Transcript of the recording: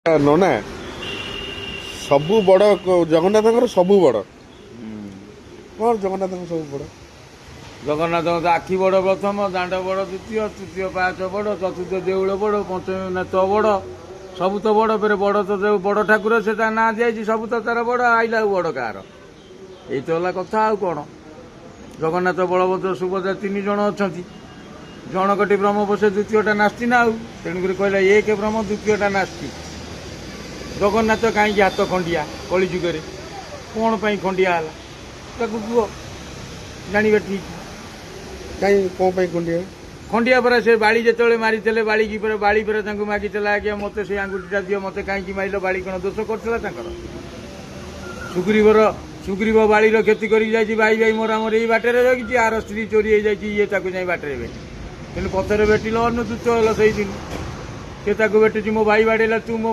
ନନା ସବୁ ବଡ ଜଗନ୍ନାଥଙ୍କର ସବୁ ବଡ କଣ ଜଗନ୍ନାଥଙ୍କ ସବୁ ବଡ ଜଗନ୍ନାଥଙ୍କ ତ ଆଖି ବଡ଼ ପ୍ରଥମ, ଦାଣ୍ଡ ବଡ଼ ଦ୍ୱିତୀୟ, ତୃତୀୟ ପାହାଚ ବଡ଼, ଚତୁର୍ଥ ଦେଉଳ ବଡ଼, ପଞ୍ଚମ ନାଥ ବଡ଼, ସବୁ ତ ବଡ଼। ଫେରେ ବଡ଼ ତ ଯୋଉ ବଡ଼ ଠାକୁର ସେ ତା ନାଁ ଦିଆଯାଇଛି, ସବୁ ତ ତାର ବଡ଼। ଆଇଲା ଆଉ ବଡ଼ କାହାର? ଏଇ ତ ହେଲା କଥା। ଆଉ କ'ଣ? ଜଗନ୍ନାଥ, ବଳଭଦ୍ର, ସୁଭଦ୍ରା 3 ଜଣ ଅଛନ୍ତି। ଜଣକଟି ବ୍ରହ୍ମ ବସେ, ଦ୍ୱିତୀୟଟା ନାସ୍ତି ନା। ଆଉ ତେଣୁକରି କହିଲା ଏକ ବ୍ରହ୍ମ, ଦ୍ୱିତୀୟଟା ନାସ୍ତି। ଜଗନ୍ନାଥ କାହିଁକି ହାତ ଖଣ୍ଡିଆ କଳି ଯୁଗରେ? କ'ଣ ପାଇଁ ଖଣ୍ଡିଆ ହେଲା ତାକୁ କୁହ, ଜାଣିବେ ଠିକ୍। କାଇଁ କଣ ପାଇଁ ଖଣ୍ଡିଆ? ଖଣ୍ଡିଆ ପରା ସେ ବାଳି ଯେତେବେଳେ ମାରିଥିଲେ, ବାଳିକି ପରେ ବାଳି ପରେ ତାଙ୍କୁ ମାଗିଥିଲା, ଆଜ୍ଞା ମୋତେ ସେଇ ଆଙ୍ଗୁଠିଟା ଦିଅ, ମୋତେ କାହିଁକି ମାରିଲ? ବାଳି କ'ଣ ଦୋଷ କରିଥିଲା ତାଙ୍କର? ସୁଗ୍ରୀବ ବାଳିର କ୍ଷତି କରିକି ଯାଇଛି, ଭାଇ ଭାଇ ମୋର ଆମର ଏଇ ବାଟରେ ରହିଛି, ଆର ସ୍ତ୍ରୀ ଚୋରି ହେଇଯାଇଛି, ଇଏ ତାକୁ ଯାଇ ବାଟରେ ଭେଟି। କିନ୍ତୁ ପଥରେ ଭେଟିଲ, ଅନୁଦୂତ ହେଲା ସେଇଦିନ। ସେ ତାକୁ ଭେଟିଛି, ମୋ ଭାଇ ବାଡ଼େଇଲା, ତୁ ମୋ